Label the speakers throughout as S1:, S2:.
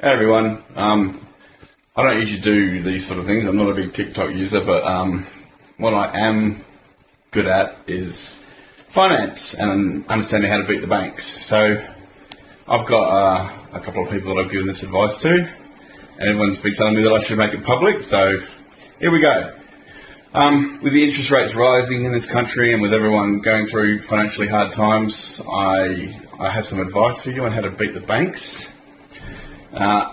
S1: Hey everyone. I don't usually do these sort of things. I'm not a big TikTok user, but what I am good at is finance and understanding how to beat the banks. So I've got a couple of people that I've given this advice to, and everyone's been telling me that I should make it public. So here we go. With the interest rates rising in this country and with everyone going through financially hard times, I have some advice for you on how to beat the banks.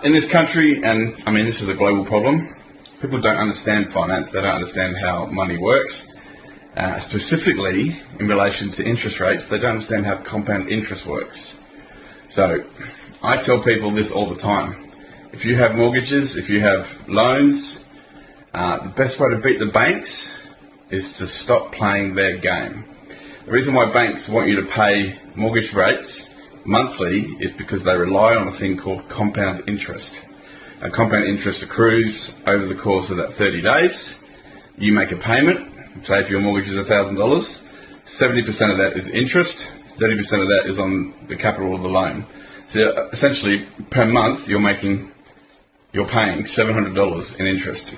S1: In this country, and I mean this is a global problem, people don't understand finance, they don't understand how money works. Specifically in relation to interest rates, they don't understand how compound interest works. So I tell people this all the time. If you have mortgages, if you have loans, the best way to beat the banks is to stop playing their game. The reason why banks want you to pay mortgage rates monthly is because they rely on a thing called compound interest. And compound interest accrues over the course of that 30 days. You make a payment, say if your mortgage is $1,000, 70% of that is interest, 30% of that is on the capital of the loan. So essentially per month you're paying $700 in interest.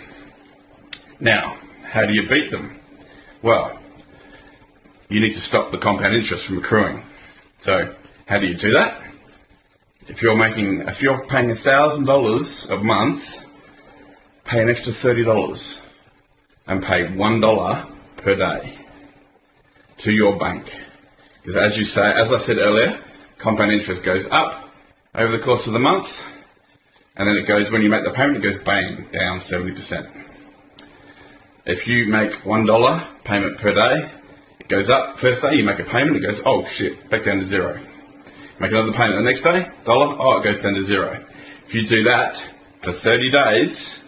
S1: Now, how do you beat them? Well, you need to stop the compound interest from accruing. So how do you do that? If you're paying $1,000 a month, pay an extra $30 and pay $1 per day to your bank. Because as I said earlier, compound interest goes up over the course of the month, and then it goes, when you make the payment, it goes bang, down 70%. If you make $1 payment per day, it goes up. First day you make a payment, it goes, oh shit, back down to zero. Make another payment the next day, $1, oh, it goes down to zero. If you do that for 30 days,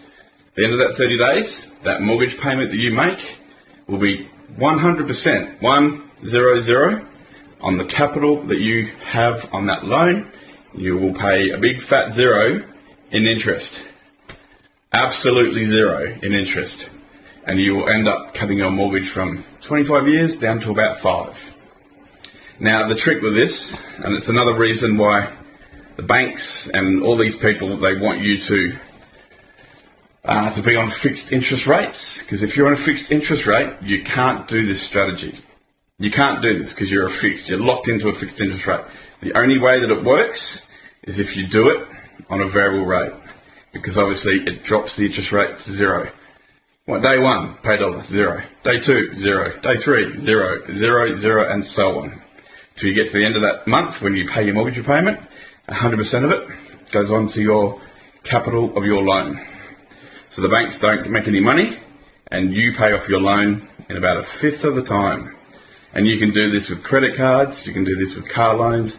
S1: at the end of that 30 days, that mortgage payment that you make will be 100%, 100, on the capital that you have on that loan. You will pay a big fat zero in interest. Absolutely zero in interest. And you will end up cutting your mortgage from 25 years down to about 5. Now, the trick with this, and it's another reason why the banks and all these people, they want you to be on fixed interest rates. Because if you're on a fixed interest rate, you can't do this strategy. You can't do this because you're locked into a fixed interest rate. The only way that it works is if you do it on a variable rate. Because obviously it drops the interest rate to zero. Day one, pay $1, zero. Day two, zero. Day three, zero, zero, zero, and so on. Till you get to the end of that month when you pay your mortgage repayment, 100% of it goes on to your capital of your loan. So the banks don't make any money, and you pay off your loan in about a fifth of the time. And you can do this with credit cards, you can do this with car loans,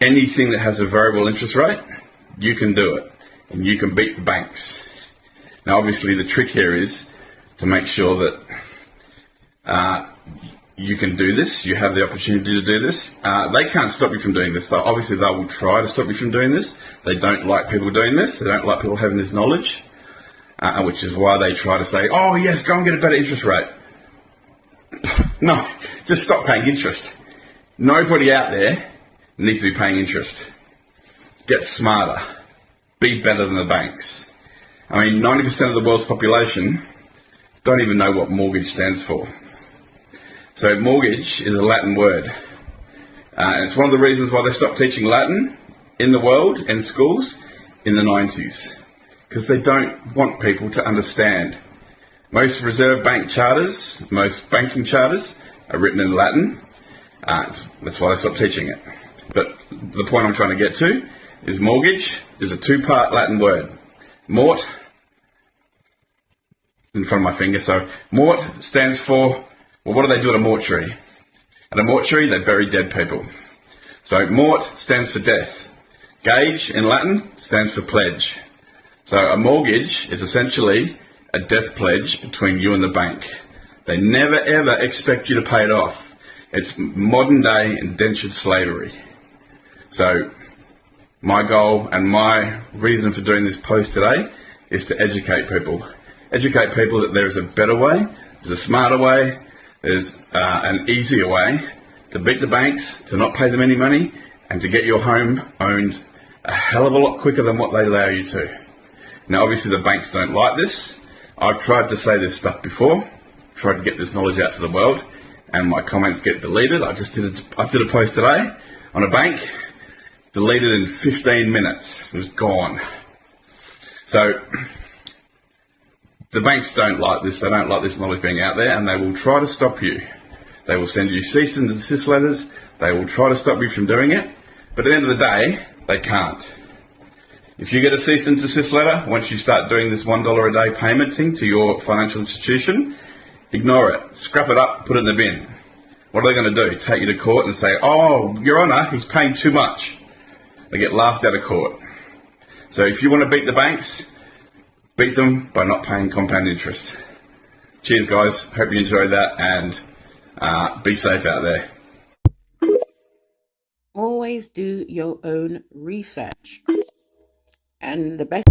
S1: anything that has a variable interest rate, you can do it, and you can beat the banks. Now obviously the trick here is to make sure that you can do this, you have the opportunity to do this. They can't stop you from doing this. Obviously they will try to stop you from doing this. They don't like people doing this, they don't like people having this knowledge, which is why they try to say, oh yes, go and get a better interest rate. No, just stop paying interest. Nobody out there needs to be paying interest. Get smarter. Be better than the banks. I mean, 90% of the world's population don't even know what mortgage stands for. So mortgage is a Latin word. And it's one of the reasons why they stopped teaching Latin in the world, in schools, in the 90s. Because they don't want people to understand. Most Reserve Bank charters, most banking charters are written in Latin. That's why they stopped teaching it. But the point I'm trying to get to is mortgage is a two-part Latin word. Mort, in front of my finger, so mort stands for, well, what do they do at a mortuary? At a mortuary, they bury dead people. So mort stands for death. Gage in Latin stands for pledge. So a mortgage is essentially a death pledge between you and the bank. They never ever expect you to pay it off. It's modern day indentured slavery. So my goal and my reason for doing this post today is to educate people. Educate people that there is a better way, there's a smarter way, there's an easier way to beat the banks, to not pay them any money, and to get your home owned a hell of a lot quicker than what they allow you to. Now, obviously, the banks don't like this. I've tried to say this stuff before, tried to get this knowledge out to the world, and my comments get deleted. I did a post today on a bank, deleted in 15 minutes. It was gone. So the banks don't like this. They don't like this knowledge being out there, and they will try to stop you. They will send you cease and desist letters. They will try to stop you from doing it. But at the end of the day, they can't. If you get a cease and desist letter, once you start doing this $1 a day payment thing to your financial institution, ignore it. Scrap it up, put it in the bin. What are they going to do? Take you to court and say, oh, Your Honour, he's paying too much. They get laughed out of court. So if you want to beat the banks, beat them by not paying compound interest. Cheers, guys. Hope you enjoyed that, and be safe out there.
S2: Always do your own research. And the best